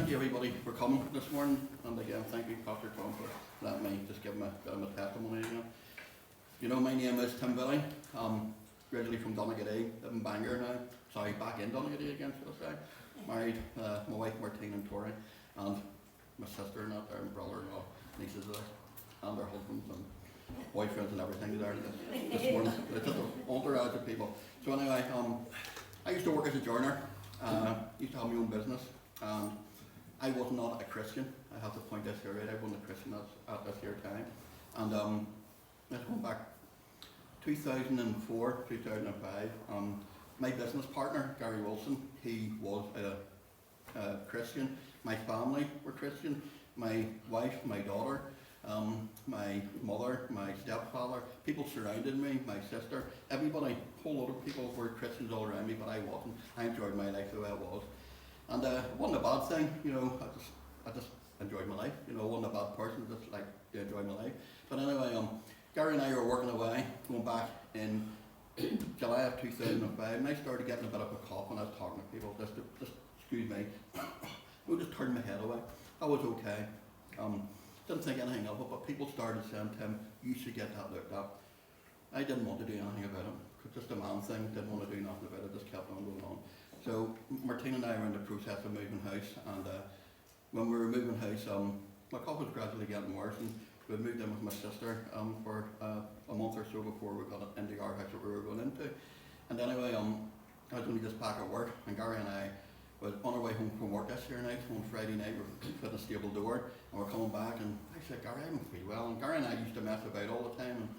thank you everybody for coming this morning, and again thank you Pastor Tom for letting me just give my bit of my testimony again. You know, my name is Tim Vitty. I'm originally from Donegal, live in Bangor now. Sorry, back in Donegal again, should I say. Married, my wife Martine and Tori, and my sister and that there, and brother-in-law, nieces there, and their husbands and boyfriends and everything there this morning. It's just an entourage of people. So anyway, I used to work as a joiner. Used to have my own business, and I was not a Christian. I have to point this here out. I wasn't a Christian at this here time. And let's go back 2004, 2005. My business partner, Gary Wilson, he was a Christian. My family were Christian. My wife, my daughter, my mother, my stepfather, people surrounded me, my sister, everybody, a whole lot of people were Christians all around me, but I wasn't. I enjoyed my life the way it was. And it wasn't a bad thing, you know, I just enjoyed my life, you know, I wasn't a bad person, just like to enjoy my life. But anyway, Gary and I were working away, going back in July of 2005, and I started getting a bit of a cough when I was talking to people, just excuse me, I just turned my head away. I was okay. Didn't think anything of it, but people started saying to him, you should get that looked at. I didn't want to do anything about it, because just a man thing, didn't want to do nothing about it, just kept on going on. So Martine and I were in the process of moving house, and when we were moving house, my cough was gradually getting worse, and we moved in with my sister for a month or so before we got into our house that we were going into. And anyway, I was only just back at work, and Gary and I was on our way home from work this year night, on Friday night, we were at the stable door, and we're coming back, and I said, Gary, I don't feel well. And Gary and I used to mess about all the time,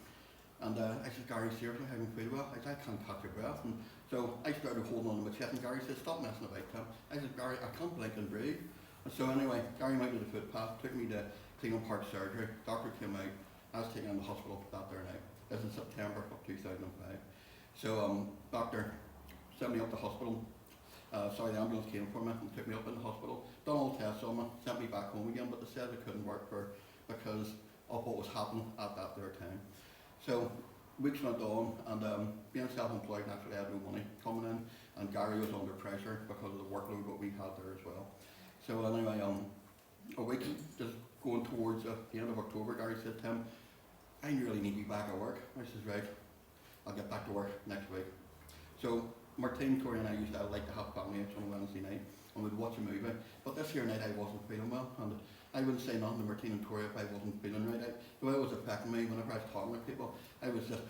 and I said, Gary, seriously, I don't feel well. I said, I can't catch your breath. And so I started holding on to my chest, and Gary said, stop messing about, Tim. I said, Gary, I can't blink and breathe. And so anyway, Gary went to the footpath, took me to Cleveland Park surgery. Doctor came out, I was taken in the hospital that there night. This is September of 2005. So doctor sent me up to hospital. The ambulance came for me and took me up in the hospital, done all the tests on me, sent me back home again, but they said it couldn't work because of what was happening at that there time. So weeks went on, and being self-employed, naturally I had no money coming in, and Gary was under pressure because of the workload that we had there as well. So anyway, a week just going towards the end of October, Gary said, Tim, I really need you back at work. I says, right, I'll get back to work next week. So Martine, Tori and I used to like to have family on a Wednesday night, and we'd watch a movie. But this year night I wasn't feeling well, and I wouldn't say nothing to Martine and Tori if I wasn't feeling right. The way it was affecting me whenever I was talking to people, I was just,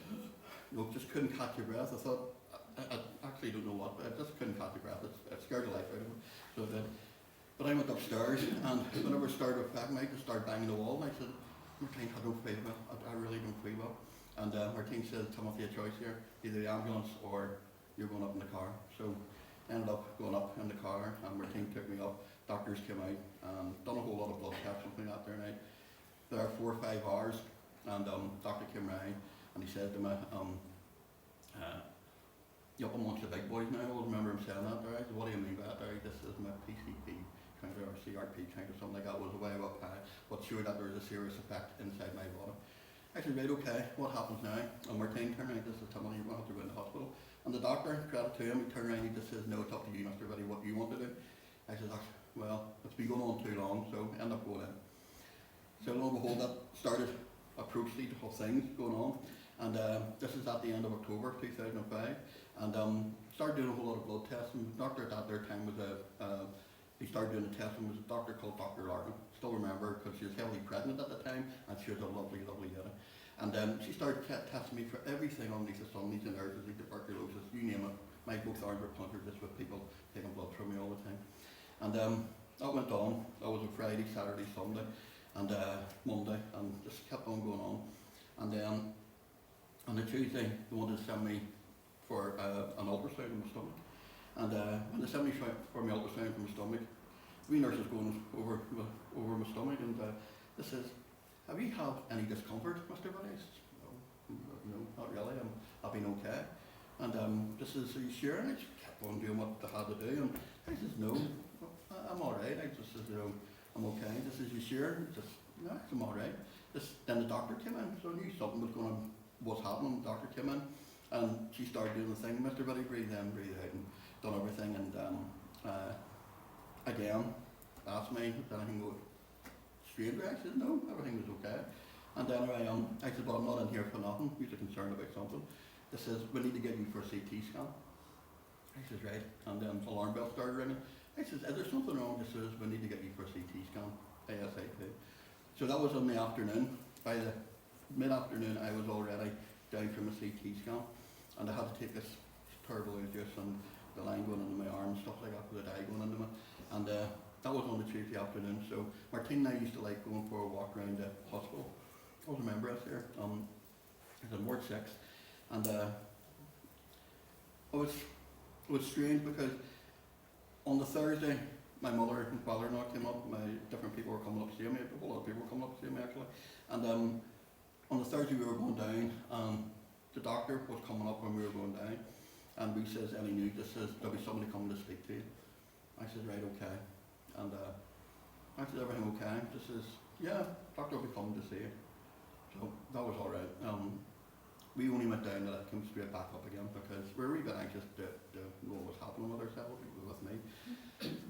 you know, just couldn't catch your breath. I thought, I actually don't know what, but I just couldn't catch your breath. It scared the life out of me. So but I went upstairs, and whenever it started affecting me, I just started banging the wall, and I said, Martine, I don't feel well. I really don't feel well. And Martine said, Timothy, a choice here, either the ambulance or you're going up in the car. So I ended up going up in the car, and Martine took me up. Doctors came out and done a whole lot of blood tests with me that there night. There 4 or 5 hours, and doctor came round and he said to me, you're up amongst the big boys now. I remember him saying that there. I said, what do you mean by that there? This is my PCP counter or CRP counter, something like that was a way up high, but sure that there was a serious effect inside my body. I said, right, okay, what happens now? And Martine turned around and said, Timothy, you're going to have to go in the hospital. And the doctor, credit to him, he turned around and he just says, no, it's up to you, Mr. Vitty, what you want to do. I said, well, it's been going on too long, so end up going in. So lo and behold, that started a process of things going on. And this is at the end of October 2005. And started doing a whole lot of blood tests. And the doctor at that there time was he started doing the testing, was a doctor called Dr. Larkin. Still remember, because she was heavily pregnant at the time, and she was a lovely, lovely lady. And she started testing me for everything underneath the sun, these nerves, tuberculosis, you name it. My both arms were punctured just with people taking blood from me all the time. And that went on. That was a Friday, Saturday, Sunday, and Monday, and just kept on going on. And then on the Tuesday, they wanted to send me for an ultrasound in my stomach. And when they sent me for my ultrasound from my stomach, we nurses going over my stomach, and this says, have you had any discomfort, Mr. Vitty? I said, no, not really, I've been okay. And this is, are you sure? And I just kept on doing what they had to do, and I says, no, I'm alright. I just says, I'm okay. This is, you sure? Just, no, I'm alright. Then the doctor came in, so I knew something was happening. The doctor came in, and she started doing the thing, Mr. Vitty, breathe in, breathe out, and done everything, and again, asked me if anything was strange. I said no, everything was okay. And anyway, I said, well, I'm not in here for nothing. You're concerned about something. This says, we need to get you for a CT scan. I says, right. And then the alarm bell started ringing. I says, is there something wrong? This says, we need to get you for a CT scan, ASAP. So that was in the afternoon. By the mid-afternoon, I was already down from a CT scan. And I had to take this terrible juice and the line going into my arm and stuff like that, with the dye going into me. And that was on the Tuesday afternoon. So Martine and I used to like going for a walk around the hospital. I was a member of here. I was in Ward 6. And it was strange because on the Thursday, my mother and father-in-law came up. Different people were coming up to see me. A whole lot of people were coming up to see me actually. And on the Thursday we were going down. The doctor was coming up when we were going down, and we says, any news? This says, there'll be somebody coming to speak to you. I said, right, okay. And I said, everything okay? This says, yeah, doctor will be coming to see you. So that was all right. We only went down and I came straight back up again because we were a wee bit anxious to know what was happening with ourselves, with me.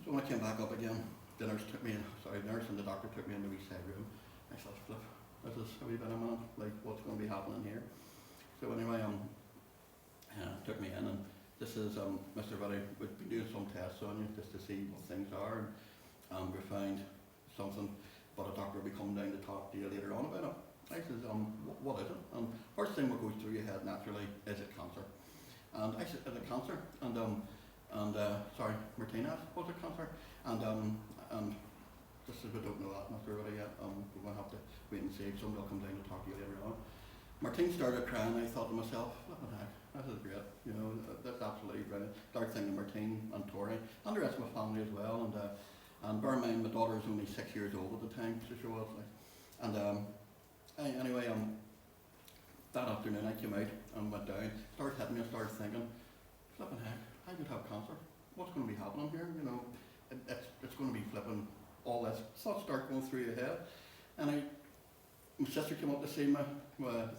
So when I came back up again, the nurse and the doctor took me into the wee side room. I said, flip, this is a wee bit of a man, like what's going to be happening here? So anyway, took me in, and this is Mr. Vitty. We've been doing some tests on you just to see what things are, and we found something, but a doctor will be coming down to talk to you later on about it. I says, what is it? And first thing what goes through your head naturally, is it cancer? And I said, is it cancer? And sorry, Martine asked, was it cancer? And just as we don't know that, Mr. Vitty yet, we're going to have to wait and see if somebody will come down to talk to you later on. Martine started crying. I thought to myself, flippin' heck, this is great. You know, that's absolutely brilliant. Dark thing to Martine and Tori and the rest of my family as well. And bear in mind, my daughter was only 6 years old at the time, so she was like. And anyway, that afternoon I came out and went down, started hitting me, and started thinking, flippin' heck, I could have cancer. What's going to be happening here? You know, it's going to be flipping all this. Thoughts start going through your head, and my sister came up to see me,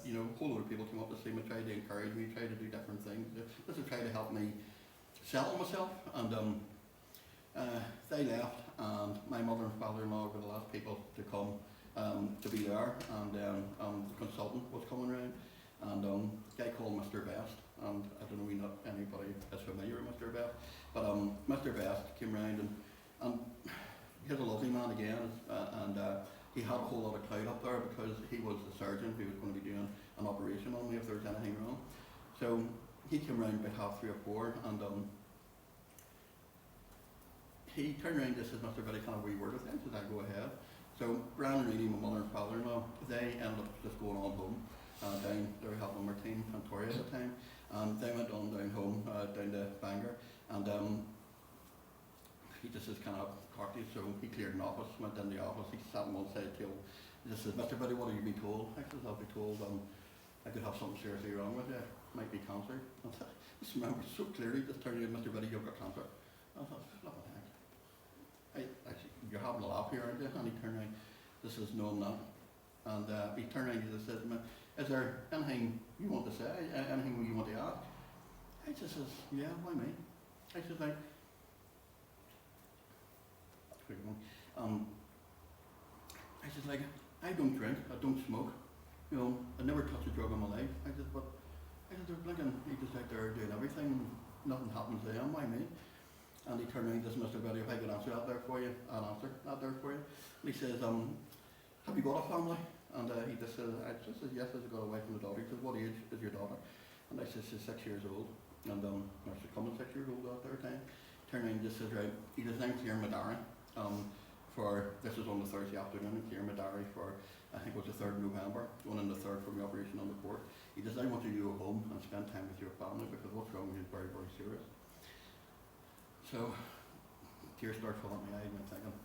you know, a whole load of people came up to see me, tried to encourage me, tried to do different things. This is trying to help me settle myself, and they left, and my mother and father-in-law were the last people to come to be there, and the consultant was coming around, and a guy called Mr. Best, and I don't know if anybody is familiar with Mr. Best, but Mr. Best came around, and he's a lovely man again, and he had a whole lot of clout up there because he was the surgeon who was going to be doing an operation on me if there was anything wrong. So he came around about 3:30 or 4, and he turned around and just said, Mr. Vitty, can I have a wee word with you? I said, I'll go ahead. So Brian and Reedy, my mother and father-in-law, they ended up just going on home. Down, they were helping Martine and Tori at the time, and they went on down home, down to Bangor, and he just is kind of cocky, so he cleared an office, went in the office, he sat on one side table, he just says, Mr. Vitty, what have you been told? I says, I'll be told I could have something seriously wrong with you, might be cancer. And I just remember so clearly, just turning to Mr. Vitty, you've got cancer. I thought, flippin' heck. You're having a laugh here, aren't you? And he turned around, this is no, I'm not. And he turned around and he said to me, is there anything you want to say, anything you want to ask? I just says, yeah, why me? I said, like, I said, like, I don't drink, I don't smoke, you know, I never touched a drug in my life. I said, but they're blinking, he just out there doing everything, nothing happens to him, why me? And he turned around and says, Mr. Vitty, if I could answer that there for you, I'll answer that there for you. And he says, have you got a family? And he just says, yes, I've got a wife and a daughter. He says, what age is your daughter? And I says, she's 6 years old. And she's coming 6 years old at their time. Turned around and just says, right, he says, I'm clearing my diary. This is on the Thursday afternoon, I'm clearing my diary for, I think it was the 3rd of November, going in the 3rd from the operation on the court. He says, I want you to go home and spend time with your family because what's wrong with you is very, very serious. So, tears start falling in my eyes and I'm thinking,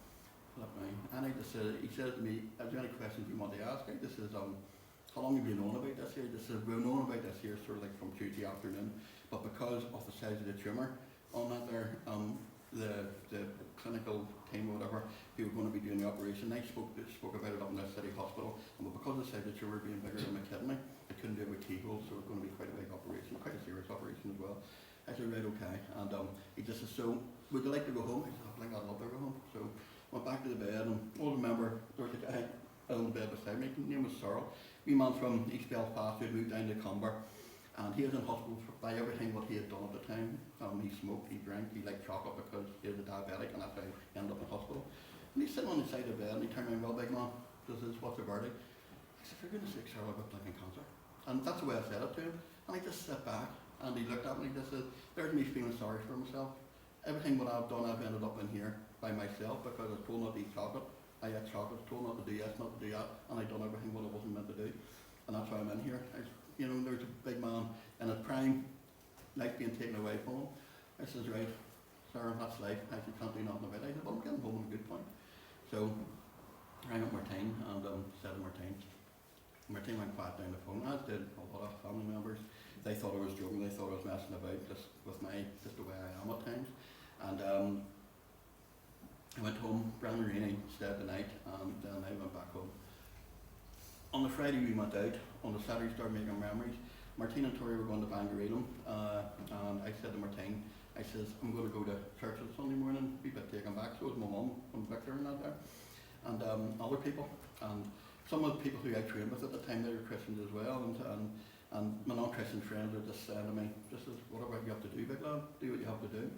flip me. And I just said, he said to me, is there any questions you want to ask? I just says, how long have you known about this here? He just said, we've known about this here sort of like from Tuesday afternoon, but because of the size of the tumour on that there, the clinical team or whatever who were going to be doing the operation, they spoke about it up in the city hospital, but because of the size of the tumour being bigger than my kidney, I couldn't do it with keyhole, so it was going to be quite a big operation, quite a serious operation as well. I said, right, okay, and he just said, so would you like to go home? I said, I'd love to go home. So Went back to the bed, and I remember there was a guy on the bed beside me. His name was Cyril. We man from East Belfast who had moved down to Cumber, and he was in hospital by everything what he had done at the time. He smoked, he drank, he liked chocolate because he was a diabetic, and that's how he ended up in hospital. And he's sitting on the side of the bed, and he turned around, well, big man, this is what's the verdict? I said, for goodness sake, Cyril, I've got blinking cancer. And that's the way I said it to him. And I just sat back, and he looked at me, and he just said, there's me feeling sorry for myself. Everything what I've done, I've ended up in here by myself because I was told not to eat chocolate. I ate chocolate, told not to do this, not to do that, and I'd done everything what I wasn't meant to do. And that's why I'm in here. There's a big man in his prime, life being taken away from him. I says, right, sir, that's life. I said, can't do nothing about it. I said, well, I'm getting home at a good point. So I rang up Martine and said to Martine. Martine went quiet down the phone, as did a lot of family members. They thought I was joking, they thought I was messing about just with just the way I am at times. And I went home, Brendan and Rainey stayed the night, and then I went back home. On the Friday we went out, on the Saturday started making memories. Martine and Tori were going to Bangarelum, and I said to Martine, I says, I'm going to go to church on Sunday morning, be a bit taken back. So was my mum and Victor and that there, and other people, and some of the people who I trained with at the time, they were Christians as well, and my non-Christian friends were just saying to me, just as whatever you have to do, big lad, do what you have to do.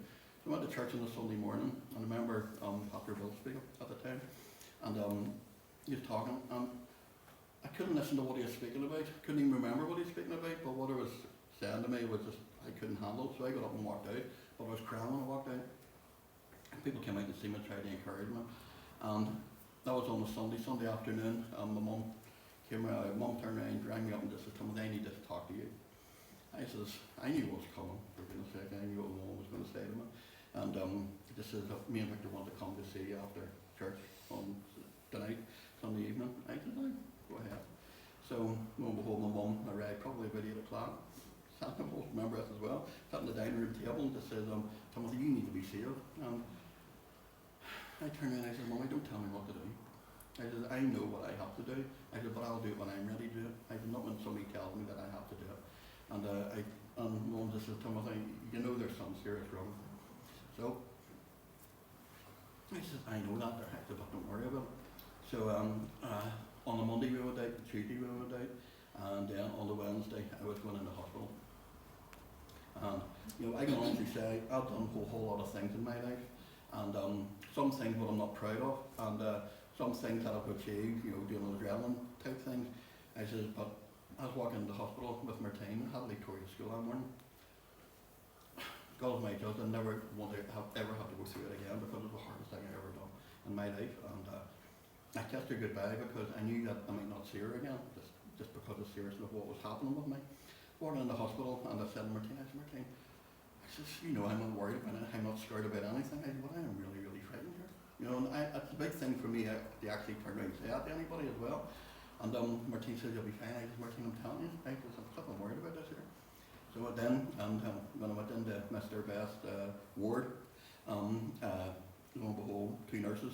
So I went to church on a Sunday morning, and I remember Pastor Bill speaking at the time, and he was talking, and I couldn't listen to what he was speaking about, couldn't even remember what he was speaking about, but what he was saying to me was just, I couldn't handle it, so I got up and walked out, but I was crying when I walked out. And people came out to see me and tried to encourage me, and that was on a Sunday afternoon. My mum came around, mum turned around, rang me up and just said, Thomas, I need to talk to you. I says, I knew what was coming, for goodness sake, I knew what my mum was going to say to me. And just says, me and Victor want to come to see you after church on tonight, Sunday evening. I said, no, go ahead. So, lo and behold, my mum arrived probably about 8 o'clock. Sat, I remember it as well, sat at the dining room table and just says, Timothy, you need to be saved. And I turned around and I said, Mummy, don't tell me what to do. I said, I know what I have to do. I said, but I'll do it when I'm ready to do it. I said, not when somebody tells me that I have to do it. And Mum just said, Timothy, you know there's something serious wrong. So I said, I know that, I said, but don't worry about it. So on the Monday we went out, the Tuesday we went out, and then on the Wednesday I was going into hospital. And I can honestly say I've done a whole lot of things in my life, and some things that I'm not proud of, and some things that I've achieved, doing adrenaline type things. I said, but I was walking into the hospital with Martine, I had to leave Tori to school that morning. God Almighty, I never want to ever have to go through it again because it was the hardest thing I ever done in my life. And I kissed her goodbye because I knew that I might not see her again, just because of the seriousness of what was happening with me. Walking in the hospital, and I said to Martine, I said, I'm not worried about it, I'm not scared about anything. I said, but I am really, really frightened here. And it's a big thing for me to actually turn around and say that to anybody as well. And Martine said, you'll be fine. I said, Martine, I'm telling you, I'm flipping worried about this here. So then, when I went into Mr. Best's ward, lo and behold, 2 nurses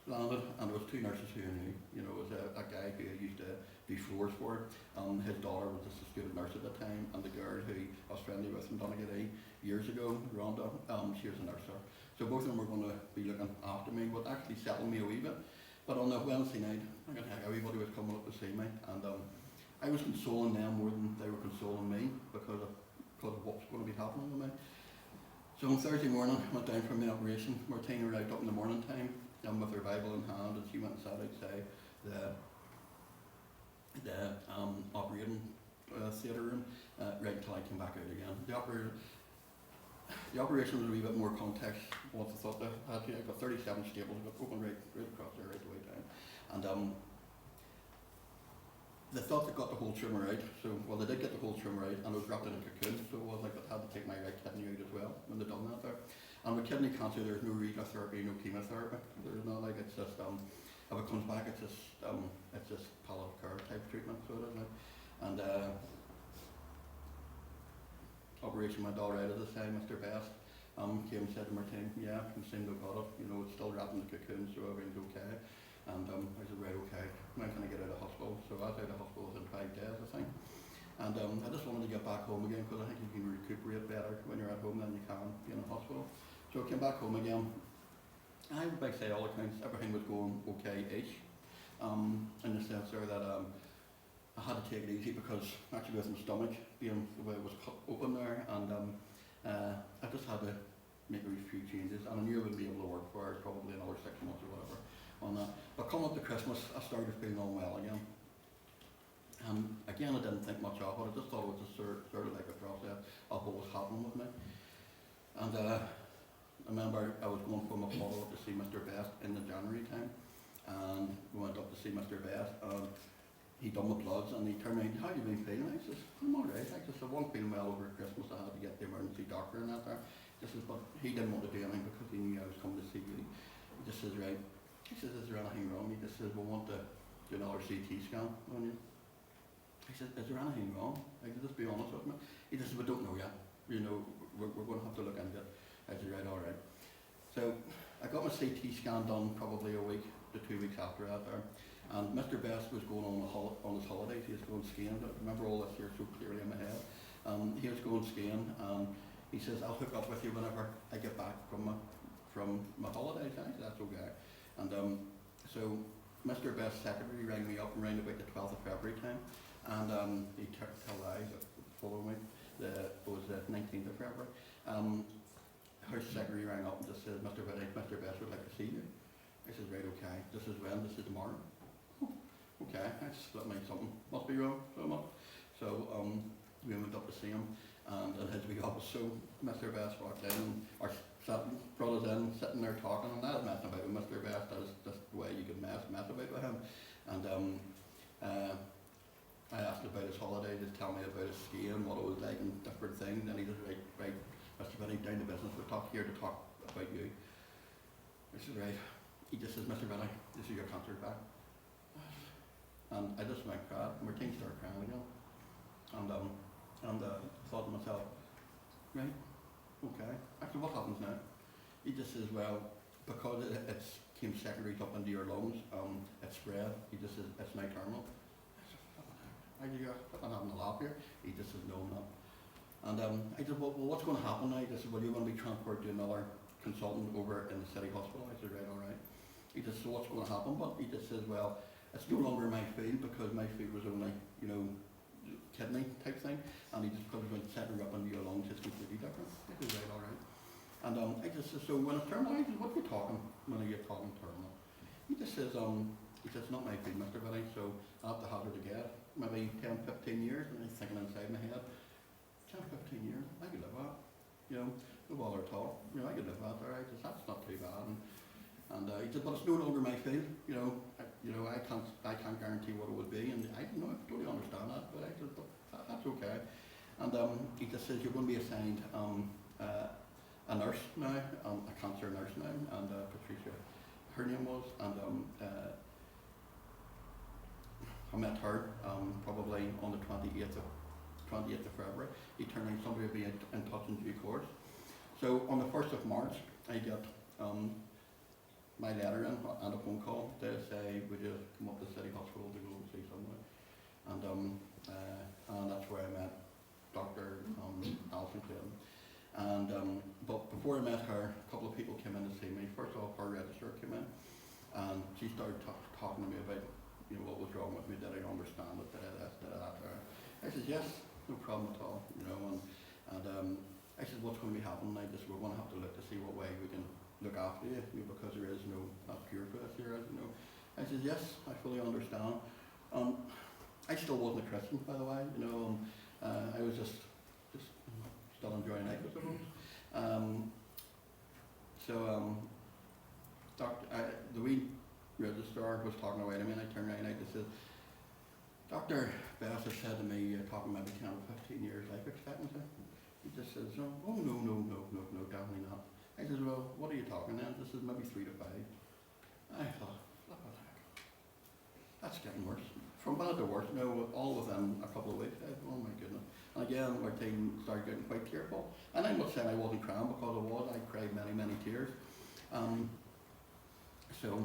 landed, and there was 2 nurses who I knew. It was a guy who I used to do floors for. His daughter was just a student nurse at the time, and the girl who I was friendly with in Donegal years ago, Rhonda, she was a nurse there. So both of them were going to be looking after me, but actually settled me a wee bit. But on the Wednesday night, everybody was coming up to see me, and I was consoling them more than they were consoling me because of what was going to be happening to me. So on Thursday morning, I went down for my operation. Martina arrived up in the morning time with her Bible in hand, and she went and sat outside the operating theatre room right until I came back out again. The operation was a wee bit more context once I thought I had to. I got 37 staples, I got open right across there, right the way down. And they thought they got the whole tumour out, they did get the whole tumour out, and it was wrapped in a cocoon, so it was like I had to take my right kidney out as well when they done that there. And with kidney cancer, there's no radiotherapy, no chemotherapy. There's not like, it's just, if it comes back, it's just palliative care type treatment, so it is like. And operation went all right at the time. Mr. Best came and said to Martine, yeah, we seem to have got it, it's still wrapped in the cocoon, so everything's okay. And I said, right, okay, when can I get out of hospital? So I was out of hospital within 5 days, I think. And I just wanted to get back home again because I think you can recuperate better when you're at home than you can in a hospital. So I came back home again, I would like to say all accounts, everything was going okay-ish. In the sense there that I had to take it easy because actually with my stomach being the way it was cut open there, and I just had to make a few changes, and I knew I would be able to work for probably another 6 months or whatever on that. But coming up to Christmas, I started feeling unwell again. And again, I didn't think much of it. I just thought it was just sort of like a process of what was happening with me. And I remember I was going for my follow-up to see Mr. Best in the January time, and we went up to see Mr. Best, and he done my bloods, and he turned around, how you been feeling? I says, I'm alright. I just, I wasn't feeling well over Christmas. I had to get the emergency doctor and that there. This is, but he didn't want to do anything because he knew I was coming to see you. He just says, right. He says, is there anything wrong? He just says, we want to do another CT scan on you. He said, is there anything wrong? I said, just be honest with me. He just said, we don't know yet. You know, we're going to have to look into it. I said, right, all right. So I got my CT scan done probably a week to 2 weeks after that there. And Mr. Best was going on his holidays. He was going skiing. I remember all this here so clearly in my head. He was going skiing, and he says, I'll hook up with you whenever I get back from my holidays. I said, that's okay. And so Mr. Best's secretary rang me up around about the 12th of February time. And he took till I the following week, it was the 19th of February. Her secretary rang up and just said, Mr. Best would like to see you. I said, right, okay. This is when? This is tomorrow. Oh, okay, I split my something. Must be wrong so much. So we went up to see him, and in his wee office, so Mr. Best walked in, or brought us in, sitting there talking, and I was messing about with Mr. Best. That was just the way you could mess about with him. And I asked about his holiday, just tell me about his skiing, what it was like and different things, and he just right, Mr. Vitty, down to business, we're here to talk about you. I said, right. He just says, Mr. Vitty, this is your cancer back. And I just went crying, and my team started crying again. And thought to myself, right, okay. Actually, what happens now? He just says, well, because it came secondary up into your lungs, it spread. He just says, it's now terminal. I said, I'm having a laugh here. He just says, no, I'm not. And I said, well, what's going to happen now? He said, well, you're going to be transferred to another consultant over in the city hospital. I said, right, all right. He just said, what's going to happen? But he just says, well, it's no longer my field because my field was only, you know, kidney type thing. And he just, because it went setting up into your lungs, it's completely different. I said, right, all right. And I just said, so when it's terminal, I said, what are you talking when you're talking terminal? He just says, it's not my field, Mr. Vitty, so I have to hazard a guess. Maybe 10, 15 years, and I'm thinking inside my head, 10, 15 years, I could live that. You know, no bother at all. You know, I could live that, all right, that's not too bad. And he said, but it's no longer my field. I can't guarantee what it would be, and I totally understand that, but I said, that's okay. And he just says, you're going to be assigned a nurse now, a cancer nurse now, and Patricia, her name was, and I met her probably on the 28th of February. He turned around, somebody will be in touch in due course. So on the 1st of March, I get my letter in and a phone call to say, would you come up to the city hospital to go and see someone? And that's where I met Dr. Alison Clayton. And but before I met her, a couple of people came in to see me. First off, her registrar came in, and she started talking to me about what was wrong with me, did I understand it, did I this, did I that. I said, yes, no problem at all, and I said, what's going to be happening? We're going to have to look to see what way we can look after you, because there is no cure for this here, I said, yes, I fully understand. I still wasn't a Christian, by the way, I was just still enjoying life, I suppose. The wee registrar was talking away to me, and I turned around and I just said, Dr. Best has said to me, talking maybe 10 or 15 years life expectancy. He just says, oh, no, definitely not. I says, well, what are you talking then? This is maybe 3 to 5. I thought, what the heck? That's getting worse. From bad to worse, all within a couple of weeks. Oh my goodness. And again, my team started getting quite tearful. And I'm not saying I wasn't crying, because I cried many, many tears. So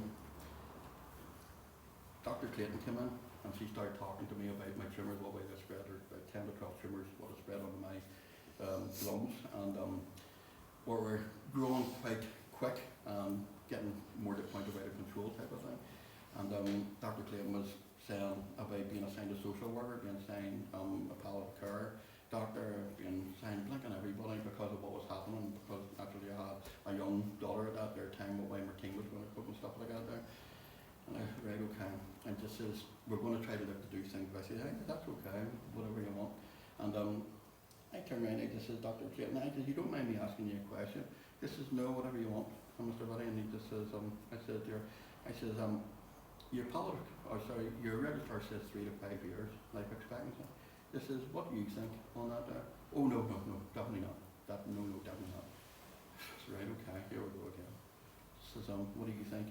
Dr. Clayton came in, and she started talking to me about my tumours, what way they spread, or about 10 to 12 tumours, what had spread onto my lungs, and were growing quick, getting more to the point of out of control type of thing. And Dr. Clayton was saying about being assigned a social worker, being assigned a palliative care doctor, being assigned blinking everybody because of what was happening, because actually I had a young daughter at that there time while Martine was going to cook and stuff like that there. And I said, right, okay. And just says, we're going to try to look to do things. But I said, hey, that's okay, whatever you want. And I turned around and I just said, Dr. Clayton, I said, you don't mind me asking you a question? This is no, whatever you want. And Mr. Vitty, and he just says, I said, your palliative, or sorry, your registrar says 3 to 5 years life expectancy. This is, what do you think on that there? Oh, no, definitely not. No, definitely not. So, right, okay, here we go again. Says, what do you think?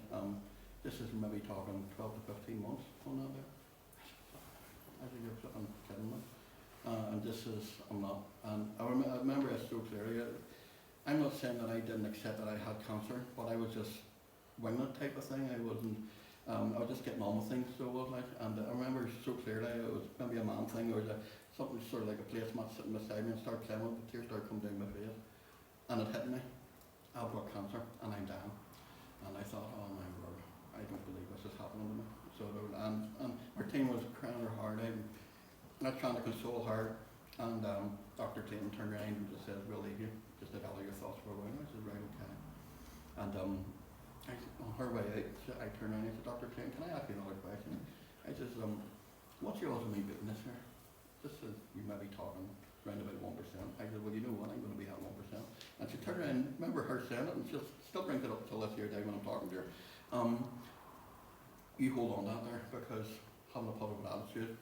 This is maybe talking 12 to 15 months on that there. I think you're flipping kidding me. And this is, I'm not. And I remember I spoke earlier. I'm not saying that I didn't accept that I had cancer, but I was just winging it type of thing. I wasn't. I was just getting on with things, so it was like. And I remember so clearly it was maybe a man thing, or something sort of like a placemat sitting beside me and started playing with it. The tears started coming down my face, and it hit me. I've got cancer, and I'm down. And I thought, oh my word, I don't believe this is happening to me. So and Martine was crying her heart out. And I was trying to console her, and Dr. Clayton turned around and just said, we'll leave you, just to gather your thoughts for a while. I said, right, okay. And I said, on her way out, I turned around and I said, Dr. Clayton, can I ask you another question? I said, what's your ultimate business here? Just as you may be talking around about 1%. I said, well, you know what, I'm going to be at 1%. And she turned around, remember her saying it, and she still brings it up till this year day when I'm talking to her. You hold on to that there, because having a positive attitude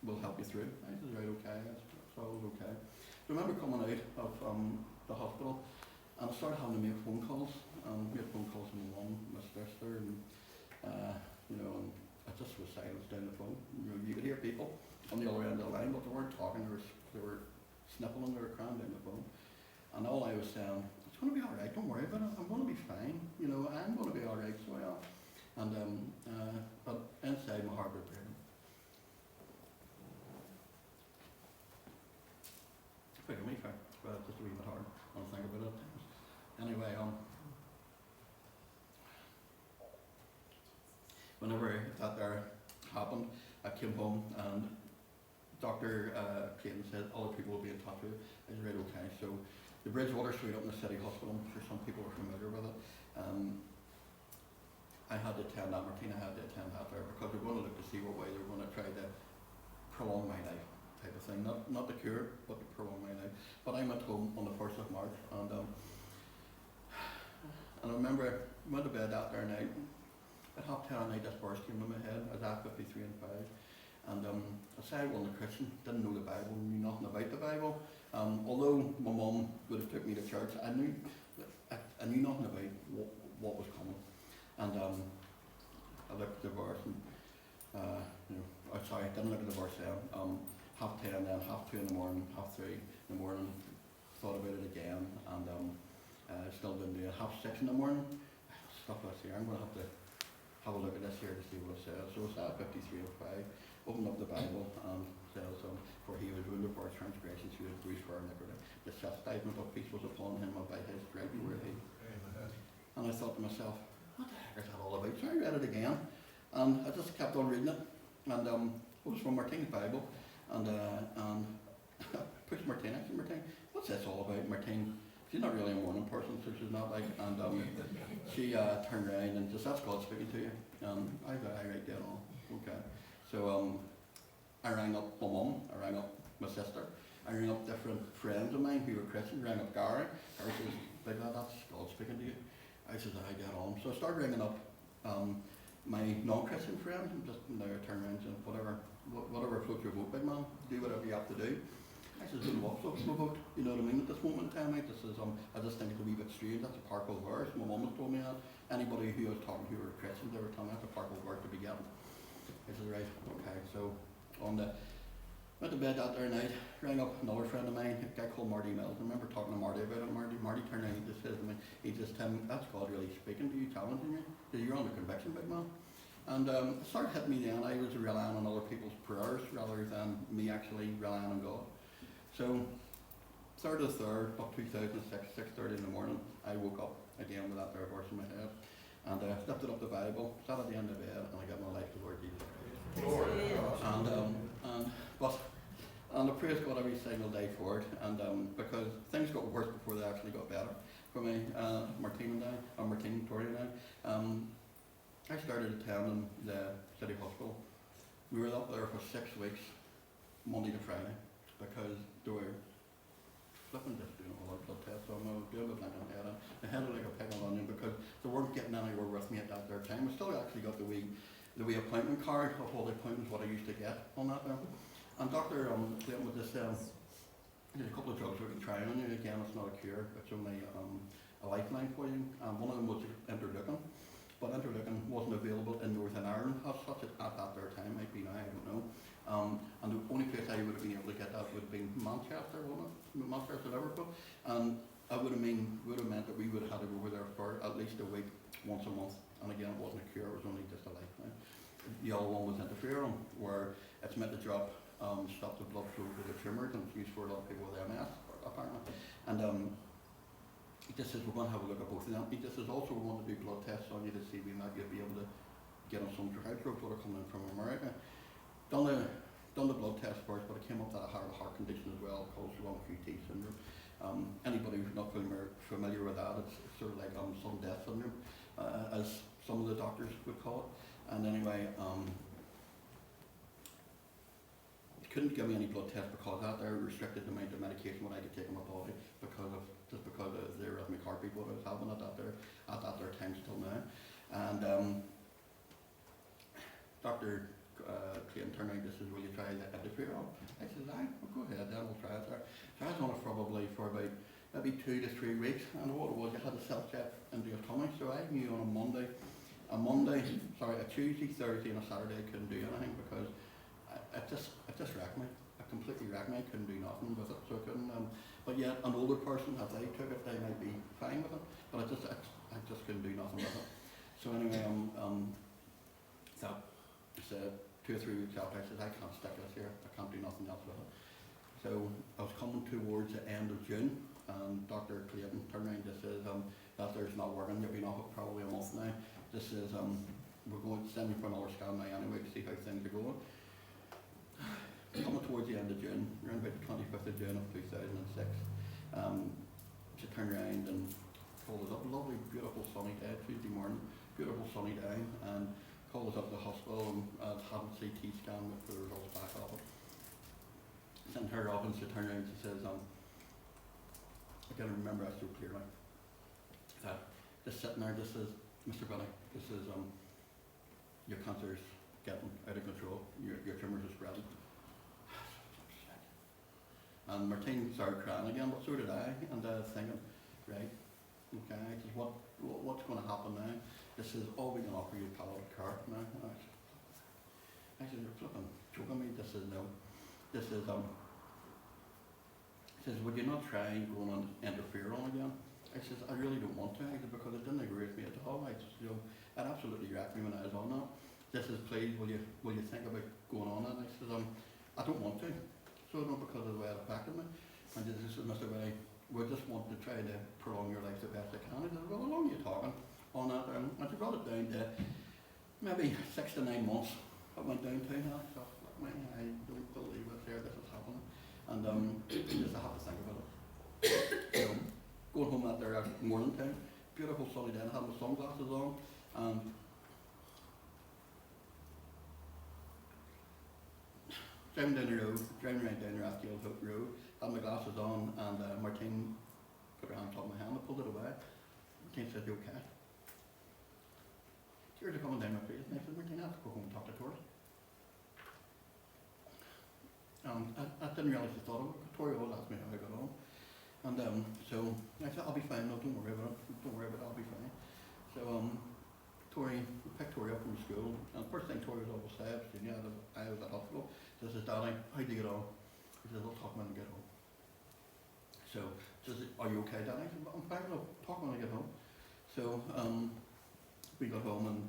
will help you through. I said, right, okay, so I was okay. I remember coming out of the hospital, and I started having to make phone calls. Made phone calls to my mum, my sister, and you know, and I just was silenced down the phone. You could hear people on the other end of the line, but they weren't talking. They were sniffling, they were crying down the phone. And all I was saying, it's going to be all right. Don't worry about it. I'm going to be fine. You know, I'm going to be all right. So I am. And but inside my heart was breaking. Forgive me for just a wee bit hard. I don't think about it. Anyway, whenever that there happened, I came home and Dr. Clayton said other people will be in touch with you. I said, right, okay. So the Bridgewater Suite up in the City Hospital, I'm sure some people are familiar with it. I had to attend that, Martina had to attend that there, because we're going to look to see what way they're going to try to prolong my life type of thing. Not the cure, but to prolong my life. But I went home on the 1st of March, and I remember I went to bed that there night. At 10:30 at night, this verse came to my head. I was at 53 and 5. And I said I wasn't a Christian, didn't know the Bible, knew nothing about the Bible. Although my mum would have took me to church, I knew nothing about what was coming. And I looked at the verse and, I didn't look at the verse then. 10:30, then 2:30 in the morning, 3:30 in the morning, thought about it again, and still didn't do it. 6:30 in the morning, stuff this here, I'm going to have a look at this here to see what it says. So it's at 53 and 5, opened up the Bible and says, for he was wounded for our transgressions, he was bruised for our iniquity. The chastisement of peace was upon him, and by his stripes we were healed. And I thought to myself, what the heck is that all about? So I read it again, and I just kept on reading it, and it was from Martine's Bible, and I pushed Martine. I said, Martine, what's this all about? Martine, she's not really a morning person, so she's not like, and she turned around and just, that's God speaking to you. I right there, okay. So I rang up my mum, I rang up my sister, I rang up different friends of mine who were Christian, rang up Gary. Gary says, big lad, that's God speaking to you. I said, I get on. So I started ringing up my non-Christian friends, and just now turn around and say, whatever floats your boat, big man, do whatever you have to do. I said, what floats my boat? You know what I mean? At this moment in time, I just think it's a wee bit strange. That's a powerful verse. My mum has told me that. Anybody who I was talking to who were Christians, they were telling me that's a powerful verse to be getting. I said, right, okay. So went to bed that there night, rang up another friend of mine, a guy called Marty Mills. I remember talking to Marty about it. Marty turned around and he just said to me, that's God really speaking to you, challenging you. You're under conviction, big man. And it started hitting me then. I was relying on other people's prayers rather than me actually relying on God. So 3rd of the 3rd of 2006, 6:30 in the morning, I woke up again with that there voice in my head, and lifted up the Bible, sat at the end of the bed, and I got my life to the Lord Jesus Christ. And I praise God every single day for it, and because things got worse before they actually got better for me, Martine, Tori and I. I started attending the city hospital. We were up there for 6 weeks, Monday to Friday, because they were flipping just doing all our blood tests on me, doing it like I had it like a pig on onion because they weren't getting anywhere with me at that there time. I still actually got the wee appointment card of all the appointments what I used to get on that there. And Dr. Clayton with this, there's a couple of drugs we can try on you. Again, it's not a cure, it's only a lifeline for you. One of them was interleukin, but interleukin wasn't available in Northern Ireland as such at that there time, might be now, I don't know. And the only place I would have been able to get that would have been Manchester, wouldn't it? Manchester, Liverpool. And it would have meant that we would have had to go over there for at least a week, once a month. And again, it wasn't a cure, it was only just a lifeline. The other one was interferon, where it's meant to stop the blood flow to the tumours, and it's used for a lot of people with MS, apparently. And he just says we're going to have a look at both of them. He just says also we want to do blood tests on you to see if we might be able to get on some dry drugs that are coming in from America. Done the blood test first, but it came up that I had a heart condition as well called long QT syndrome. Anybody who's not familiar with that, it's sort of like sudden death syndrome, as some of the doctors would call it. And anyway, couldn't give me any blood test because that there restricted the amount of medication what I could take in my body because of the arrhythmic heartbeat what I was having at that there time till now. And Dr. Clayton turned around and says, will you try the interferon? I said, well, go ahead then, we'll try it there. So I was on it probably for about maybe 2 to 3 weeks, and what it was, I had a self-check into your tummy, so I knew on a Tuesday, Thursday and a Saturday I couldn't do anything because it just wrecked me. It completely wrecked me. I couldn't do nothing with it, so I couldn't. But yet, an older person, if they took it, they might be fine with it. But I just couldn't do nothing with it. So anyway, that said 2 or 3 weeks after, I said I can't stick this here. I can't do nothing else with it. So I was coming towards the end of June, and Dr. Clayton turned around and says that there's not working. You've been off it probably a month now. This is we're going to send you for another scan now anyway to see how things are going. Coming towards the end of June, around about the 25th of June of 2006, she turned around and called us up. Lovely, beautiful sunny day, Tuesday morning, beautiful sunny day, and called us up to the hospital and had a CT scan with the results back of it. Sent her up and she turned around and she says, I can remember that so clearly, that just sitting there, this is, Mr. Vitty, this is, your cancer's getting out of control, your tumours are spreading. And Martine started crying again, but so did I, and I was thinking, right, okay, just what's going to happen now? This is all we can offer you palliative care now. I said, you're flipping choking me, this is no. This is, he says, would you not try going on interferon again? I says, I really don't want to, I said, because it didn't agree with me at all. I just, it absolutely wrecked me when I was on that. This is, please, will you think about going on it? I says, I don't want to. So not because of the way it affected me. And this is Mr. Way, we just want to try to prolong your life the best I can. I said, well, how long are you talking on that? And she brought it down to maybe 6 to 9 months. It went down to, and I thought, I don't believe it here, this is happening. And just I have to think about it. So, going home that there morning time, beautiful sunny day, and I had my sunglasses on, and driving right down the Rathgale Road, had my glasses on, and Martine put her hand on top of my hand and pulled it away. Martine said, you okay? Tears are coming down my face, and I said, Martine, I have to go home and talk to Tori. I didn't realise the thought of it. Tori always asked me how I got on. And so I said, I'll be fine, no, don't worry about it, I'll be fine. So Tori, we picked Tori up from school, and the first thing Tori was always said, she knew I was at hospital. She says, Daddy, how do you get on? He says, I'll talk when I get home. So she says, are you okay, Daddy? I said, I'm fine, I'll talk when I get home. So we got home and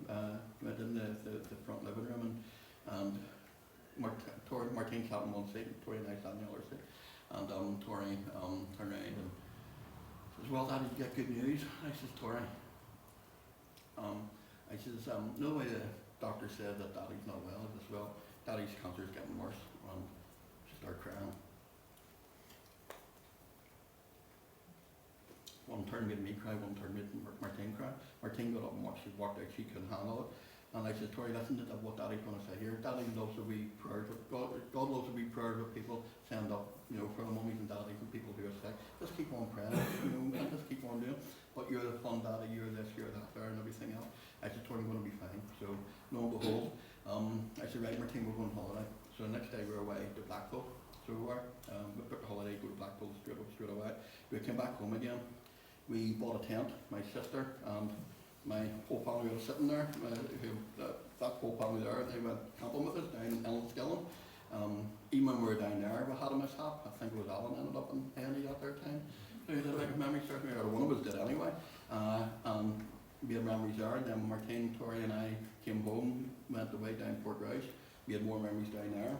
went in the front living room, and Martine sat in one seat, and Tori and I sat in the other seat. And Tori turned around and says, well, Daddy, you get good news. I says, Tori, I says, no way the doctor said that Daddy's not well. I says, well, Daddy's cancer is getting worse. She started crying. One turn made me cry, one turn made Martine cry. Martine got up and walked out, she couldn't handle it. And I said, Tori, listen to what Daddy's going to say here. Daddy loves to read prayers. God loves to read prayers that people send up, for the mummies and daddies and people who are sick. Just keep on praying, and just keep on doing. But you're the fun daddy, you're this, you're that, there, and everything else. I said, Tori, I'm going to be fine. So, lo and behold, I said, right, Martine, we're going on holiday. So the next day we were away to Blackpool. So we were. We booked a holiday, go to Blackpool straight away. We came back home again. We bought a tent, my sister and my whole family was sitting there. That whole family there, they went camping with us down in Enniskillen. Even when we were down there, we had a mishap. I think it was Alan ended up in Henny at their time. So the like memory serves me, or one of us did anyway. And we had memories there. And then Martine, Tori and I came home, went away down Port Rouse. We had more memories down there.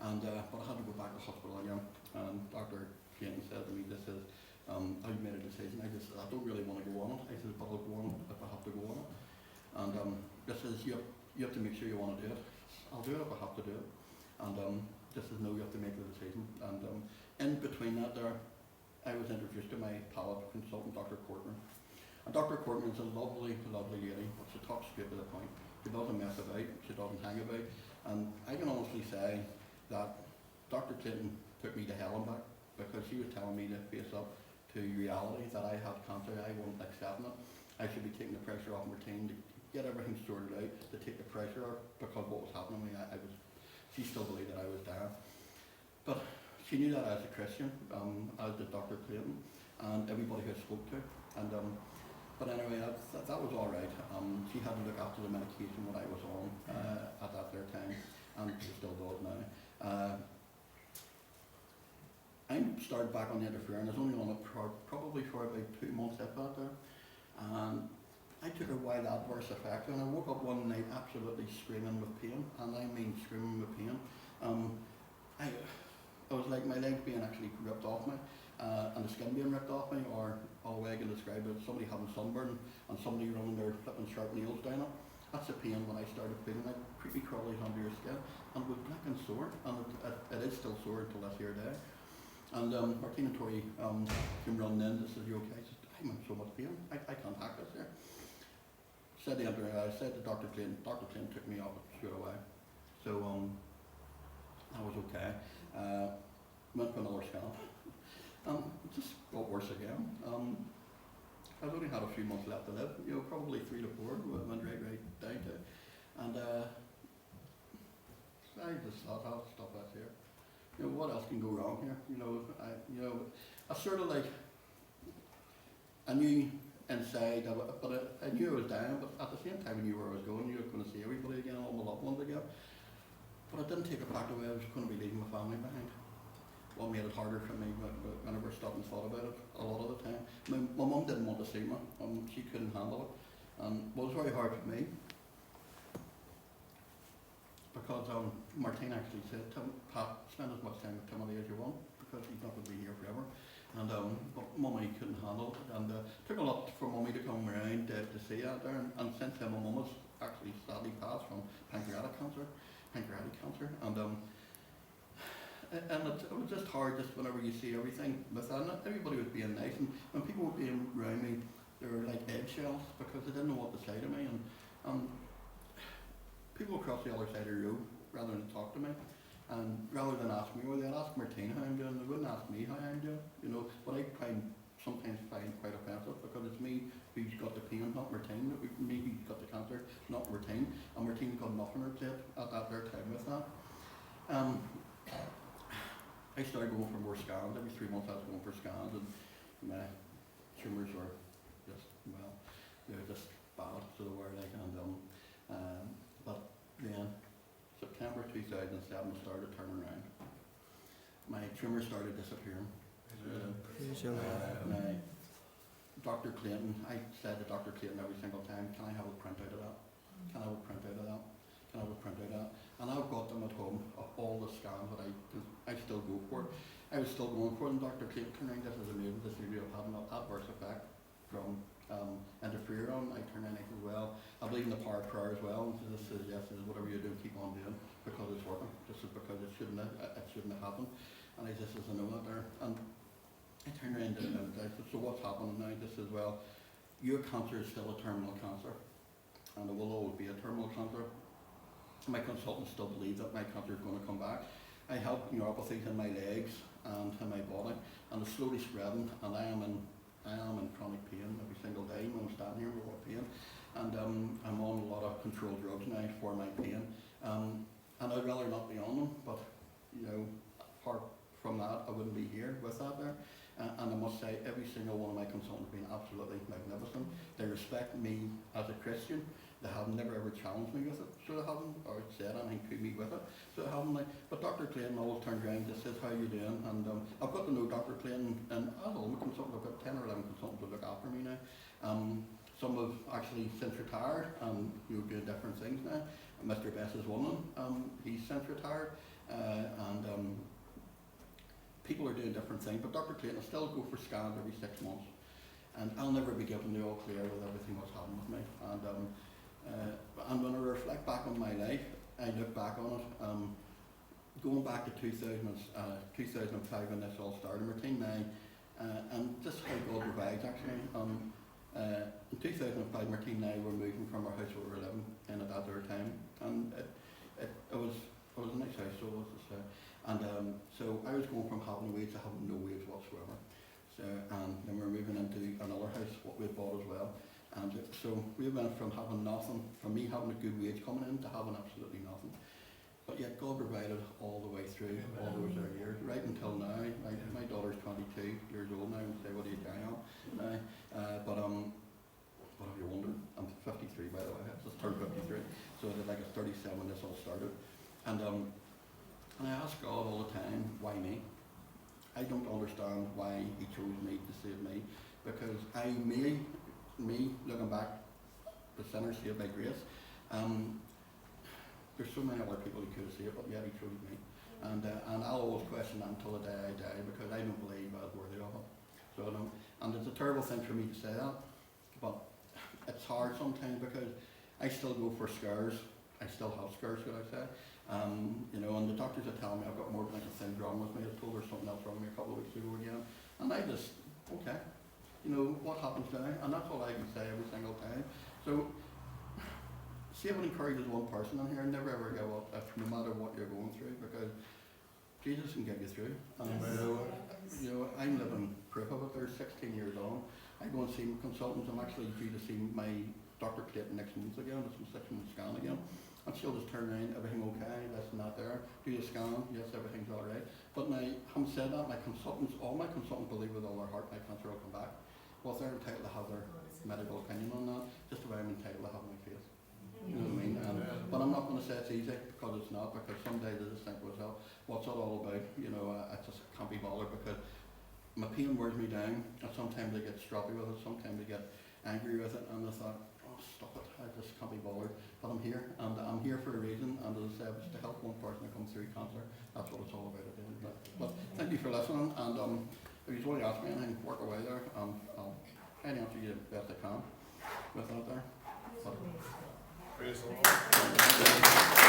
And but I had to go back to hospital again. And Dr. Clayton said to me, this is, I've made a decision. I just said, I don't really want to go on it. I said, but I'll go on it if I have to go on it. And this is, you have to make sure you want to do it. I'll do it if I have to do it. And this is no, you have to make the decision. And in between that there, I was introduced to my palate consultant, Dr. Courtney. And Dr. Courtney is a lovely, lovely lady, but she talks straight to the point. She doesn't mess about, she doesn't hang about. And I can honestly say that Dr. Clayton took me to hell and back, because she was telling me to face up to reality that I had cancer. I wasn't accepting it. I should be taking the pressure off Martine to get everything sorted out, to take the pressure off, because what was happening to me, she still believed that I was dying. But she knew that as a Christian, as did Dr. Clayton, and everybody who I spoke to. And but anyway, that was all right. She had to look after the medication that I was on at that there time, and she still does now. I started back on the interferon. I was only on it probably for about 2 months after that. And I took a wild adverse effect, and I woke up one night absolutely screaming with pain, and I mean screaming with pain. I was like my legs being actually ripped off me, and the skin being ripped off me, or all the way I can describe it, somebody having sunburn and somebody running their flipping sharp nails down it. That's the pain when I started feeling like creepy crawlies under your skin, and it was black and sore, and it is still sore until this here day. And Martine and Tori came running in and said, you okay? I said, I'm in so much pain, I can't hack this here. I said to Dr. Clayton, Dr. Clayton took me off it straight away. So I was okay. Went for another scan. It just got worse again. I've only had a few months left to live, probably 3 to 4, went right down to. And I just thought, I'll stop that here. What else can go wrong here? I sort of like, I knew inside, but I knew I was dying, but at the same time I knew where I was going. You were going to see everybody again, all my loved ones again. But I didn't take it back the way I was going to be leaving my family behind. What made it harder for me whenever I stopped and thought about it a lot of the time. My mum didn't want to see me. She couldn't handle it. And it was very hard for me. Because Martine actually said, Pat, spend as much time with Timothy as you want, because he's not going to be here forever. And but Mummy couldn't handle it, and it took a lot for Mummy to come around to see that there. And since then, my mum has actually sadly passed from pancreatic cancer, and it was just hard just whenever you see everything with that. And everybody was being nice, and when people were being around me, they were like eggshells because they didn't know what to say to me. And people across the other side of the road, rather than talk to me, and rather than ask me, well, they'd ask Martine how I'm doing, they wouldn't ask me how I'm doing, what I sometimes find quite offensive, because it's me who's got the pain, not Martine, me who's got the cancer, not Martine, and Martine's got nothing to play at their time with that. I started going for more scans. Every 3 months I was going for scans, and my tumours were just, they're just bad, so they were like, but then, September 2007, I started turning around. My tumour started disappearing. Dr. Clayton, I said to Dr. Clayton every single time, can I have a printout of that? Can I have a printout of that? And I've got them at home of all the scans that I still go for it. I was still going for it, and Dr. Clayton turned around, this is amazing, this really have had an adverse effect from interferon. I turned around and I said, well, I believe in the power of prayer as well, and so this is, yes, this is whatever you do, keep on doing, because it's working. This is because it shouldn't have happened. And I just, as I know that there, and I turned around and I said, so what's happening now? This is, well, your cancer is still a terminal cancer, and it will always be a terminal cancer. My consultants still believe that my cancer is going to come back. I have neuropathies in my legs and in my body, and it's slowly spreading, and I am in chronic pain every single day when I'm standing here with a lot of pain, and I'm on a lot of controlled drugs now for my pain, and I'd rather not be on them, but apart from that, I wouldn't be here with that there. And I must say, every single one of my consultants have been absolutely magnificent. They respect me as a Christian. They have never ever challenged me with it, so they haven't, or said anything to me with it, so they haven't. But Dr. Clayton always turns around and says, how are you doing? And I've got to know Dr. Clayton, and as all my consultants, I've got 10 or 11 consultants who look after me now. Some have actually since retired, and doing different things now. Mr. Bess is one of them, he's since retired, and people are doing different things, but Dr. Clayton, I still go for scans every 6 months, and I'll never be given the all clear with everything what's happened with me. And when I reflect back on my life, I look back on it, going back to 2005 when this all started, Martine and I, and just how God provides actually. In 2005, Martine and I were moving from our house where we were living in at that other time, and it was a nice house, so it was to say. And so I was going from having wage to having no wage whatsoever. So, and then we were moving into another house, what we had bought as well. And so we went from having nothing, from me having a good wage coming in, to having absolutely nothing. But yet God provided all the way through, all those years, right until now. My daughter's 22 years old now, and say, what are you doing on now? But if you're wondering, I'm 53 by the way, I just turned 53. So I did like a 37 when this all started. And I ask God all the time, why me? I don't understand why he chose me to save me, because me looking back, the sinner saved by grace, there's so many other people who could have saved, but yet he chose me. And I'll always question that until the day I die, because I don't believe I was worthy of it. So I don't, and it's a terrible thing for me to say that, but it's hard sometimes, because I still go for scares. I still have scars, should I say. And the doctors are telling me I've got more than a thing wrong with me. I told her something else wrong with me a couple of weeks ago again. And I just, okay, what happens now? And that's all I can say every single time. So, see if it encourages one person in here, never ever give up, no matter what you're going through, because Jesus can get you through. And I'm living proof of it. They're 16 years on. I go and see my consultants. I'm actually due to see my Dr. Clayton next month again. It's my 6-month scan again. And she'll just turn around, everything okay, that's not there. Do you scan? Yes, everything's all right. But now, having said that, all my consultants believe with all their heart my cancer will come back. Well, if they're entitled to have their medical opinion on that, just about I'm entitled to have my faith. You know what I mean? But I'm not going to say it's easy, because it's not, because some days I just think to myself, what's it all about? I just can't be bothered, because my pain wears me down, and sometimes I get stroppy with it, sometimes I get angry with it, and I thought, stop it, I just can't be bothered. But I'm here, and I'm here for a reason, and as I said, it's to help one person that comes through cancer. That's what it's all about at the end of the day. But thank you for listening, and if you want to ask me anything, work away there, I'll try to answer you the best I can with that there. But, praise the Lord.